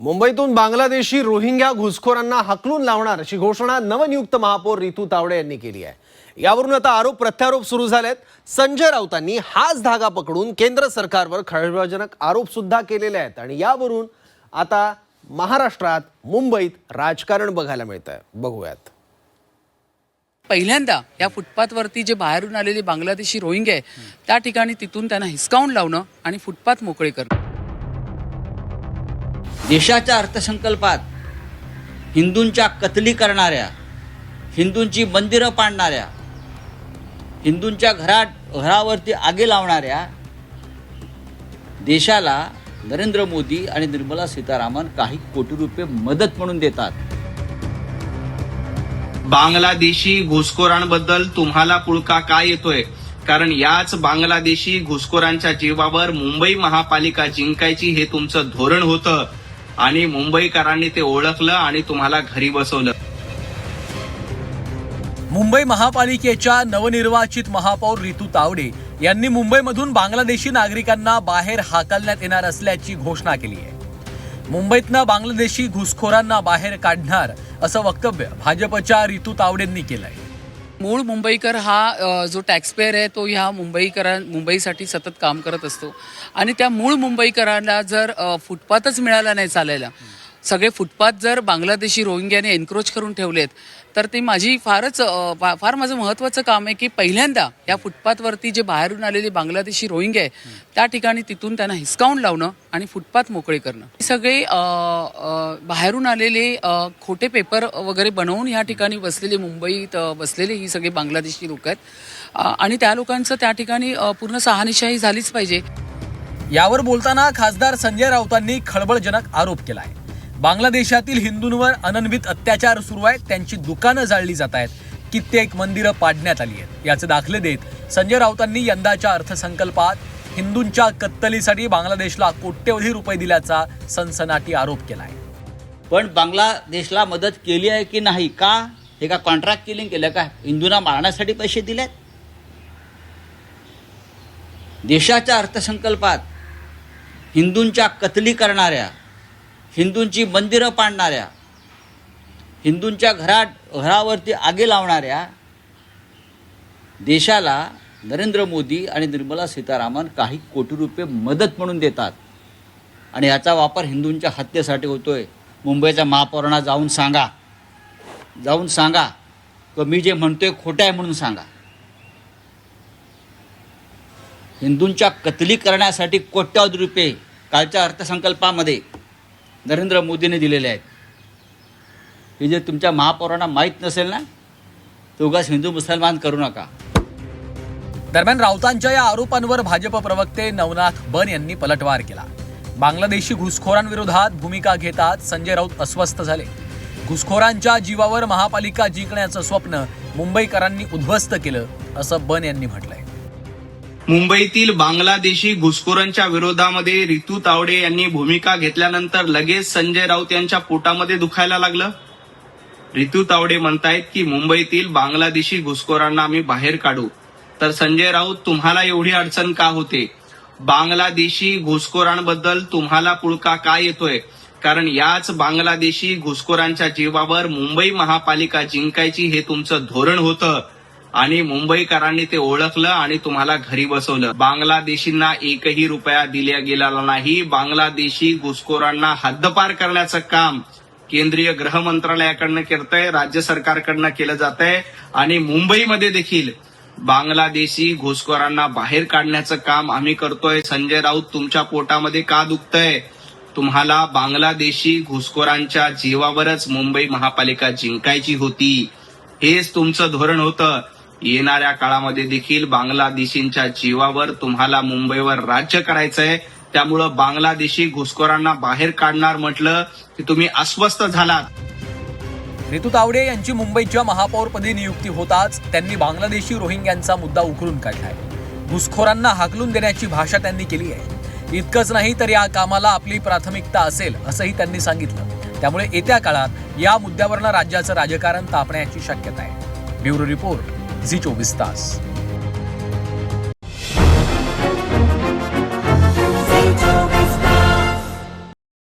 मुंबईतून बांगलादेशी रोहिंग्या घुसखोरांना हाकलून लावणार अशी घोषणा नवनियुक्त महापौर रितू तावडे यांनी केली आहे। यावरून आता आरोप प्रत्यारोप सुरू झालेत। संजय राऊतांनी हाच धागा पकडून केंद्र सरकारवर खळबळजनक आरोप सुद्धा केलेले आहेत आणि यावरून आता महाराष्ट्रात मुंबईत राजकारण बघायला मिळतंय। बघूयात। पहिल्यांदा या फुटपाथवरती जे बाहेरून आलेले बांगलादेशी रोहिंग्या आहे त्या ठिकाणी तिथून त्यांना हिसकावून लावणं आणि फुटपाथ मोकळे करणं। देशाच्या अर्थसंकल्पात हिंदूंच्या कत्तली करणाऱ्या, हिंदूंची मंदिरं पाडणाऱ्या, हिंदूंच्या घरावरती आगी लावणाऱ्या देशाला नरेंद्र मोदी आणि निर्मला सीतारामन काही कोटी रुपये मदत म्हणून देतात। बांगलादेशी घुसखोरांबद्दल तुम्हाला पुळका काय येतोय? कारण याच बांगलादेशी घुसखोरांच्या जीवावर मुंबई महापालिका जिंकायची हे तुमचं धोरण होतं आणि मुंबईकरांनी ते ओळखलं आणि तुम्हाला घरी बसवलं। मुंबई महापालिकेच्या नवनिर्वाचित महापौर रितू तावडे यांनी मुंबईमधून बांगलादेशी नागरिकांना बाहेर हाकलण्यात येणार असल्याची घोषणा केली आहे। मुंबईतनं बांगलादेशी घुसखोरांना बाहेर काढणार असं वक्तव्य भाजपच्या रितू तावडेंनी केलंय। मूळ मुंबईकर हा जो टॅक्सपेयर आहे तो ह्या मुंबईसाठी सतत काम करत असतो आणि त्या मूळ मुंबईकरांना जर फुटपाथच मिळाला नाही चालायला, सगळे फुटपाथ जर बांगलादेशी रोहिंग्याने एन्क्रोच करून ठेवलेत तर ते फार माझं महत्त्वाचं काम आहे की पहिल्यांदा या फुटपाथवरती जे बाहेरून आलेले बांगलादेशी रोहिंग्या आहे त्या ठिकाणी तिथून त्यांना हिसकावून लावणं आणि फुटपाथ मोकळे करणं। सगळे बाहेरून आलेले खोटे पेपर वगैरे बनवून ह्या ठिकाणी बसलेले, मुंबईत बसलेले ही सगळे बांगलादेशी लोक आहेत आणि त्या लोकांचं त्या ठिकाणी पूर्ण शहानिशाही झालीच पाहिजे। यावर बोलताना खासदार संजय राऊतांनी खळबळजनक आरोप केलाय। बांगलादेशातील हिंदूंवर अनन्वित अत्याचार सुरू आहेत, त्यांची दुकानं जाळली जात आहेत, कित्येक मंदिरं पाडण्यात आली आहेत। याचे दाखले देत संजय राऊतांनी यंदाच्या अर्थसंकल्पात हिंदूंच्या कत्तलीसाठी बांगलादेशला कोट्यवधी रुपये दिल्याचा सनसनाटी आरोप केलाय। पण बांगलादेशला मदत केली आहे की नाही? का हे का कॉन्ट्रॅक्ट किलिंग केलं का? हिंदूंना मारण्यासाठी पैसे दिलेत? देशाच्या अर्थसंकल्पात हिंदूंच्या कत्तली करणाऱ्या, हिंदूंची मंदिरं पाडणाऱ्या, हिंदूंच्या घरावरती आगी लावणाऱ्या देशाला नरेंद्र मोदी आणि निर्मला सीतारामन काही कोटी रुपये मदत म्हणून देतात आणि याचा वापर हिंदूंच्या हत्येसाठी होतोय। मुंबईच्या महापौरांना जाऊन सांगा की मी जे म्हणतोय खोटं आहे म्हणून सांगा। हिंदूंच्या कत्तली करण्यासाठी कोट्यवधी रुपये कालच्या अर्थसंकल्पामध्ये नरेंद्र मोदीने दिलेले आहेत। हे जे तुमच्या महापौरांना माहीत नसेल ना तर उगाच हिंदू मुसलमान करू नका। दरम्यान राऊतांच्या या आरोपांवर भाजप प्रवक्ते नवनाथ बन यांनी पलटवार केला। बांगलादेशी घुसखोरांविरोधात भूमिका घेतात संजय राऊत अस्वस्थ झाले। घुसखोरांच्या जीवावर महापालिका जिंकण्याचं स्वप्न मुंबईकरांनी उद्ध्वस्त केलं असं बन यांनी म्हटलंय। मुंबईतील बांगलादेशी घुसखोरांच्या विरोधामध्ये रितू तावडे यांनी भूमिका घेतल्यानंतर लगेच संजय राऊत यांच्या पोटामध्ये दुखायला लागलं। रितू तावडे म्हणतायत की मुंबईतील बांगलादेशी घुसखोरांना आम्ही बाहेर काढू, तर संजय राऊत तुम्हाला एवढी अडचण का होते? बांगलादेशी घुसखोरांबद्दल तुम्हाला पुळका काय येतोय? कारण याच बांगलादेशी घुसखोरांच्या जीवावर मुंबई महापालिका जिंकायची हे तुमचं धोरण होतं आणि मुंबईकरांनी ते ओळखलं आणि तुम्हाला घरी बसवलं। बांगलादेशींना एकही रुपया दिला गेलेला नाही। बांगलादेशी घुसखोरांना हद्दपार करण्याचं काम केंद्रीय गृह मंत्रालयाकडनं करतंय, राज्य सरकारकडनं केलं जातंय आणि मुंबईमध्ये देखील बांगलादेशी घुसखोरांना बाहेर काढण्याचं काम आम्ही करतोय। संजय राऊत तुमच्या पोटामध्ये का दुखतंय? तुम्हाला बांगलादेशी घुसखोरांच्या जीवावरच मुंबई महापालिका जिंकायची होती, हेच तुमचं धोरण होतं। येणाऱ्या काळामध्ये देखील बांगलादेशींच्या जीवावर तुम्हाला मुंबईवर राज्य करायचंय, त्यामुळं बांगलादेशी घुसखोरांना बाहेर काढणार म्हटलं की तुम्ही अस्वस्थ झालात। रितू तावडे यांची मुंबईच्या महापौरपदी नियुक्ती होताच त्यांनी बांगलादेशी रोहिंग्यांचा मुद्दा उकरून काढलाय। घुसखोरांना हाकलून देण्याची भाषा त्यांनी केली आहे। इतकंच नाही तर या कामाला आपली प्राथमिकता असेल असंही त्यांनी सांगितलं। त्यामुळे येत्या काळात या मुद्द्यावरनं राज्याचं राजकारण तापण्याची शक्यता आहे। ब्युरो रिपोर्ट, झी 24 तास।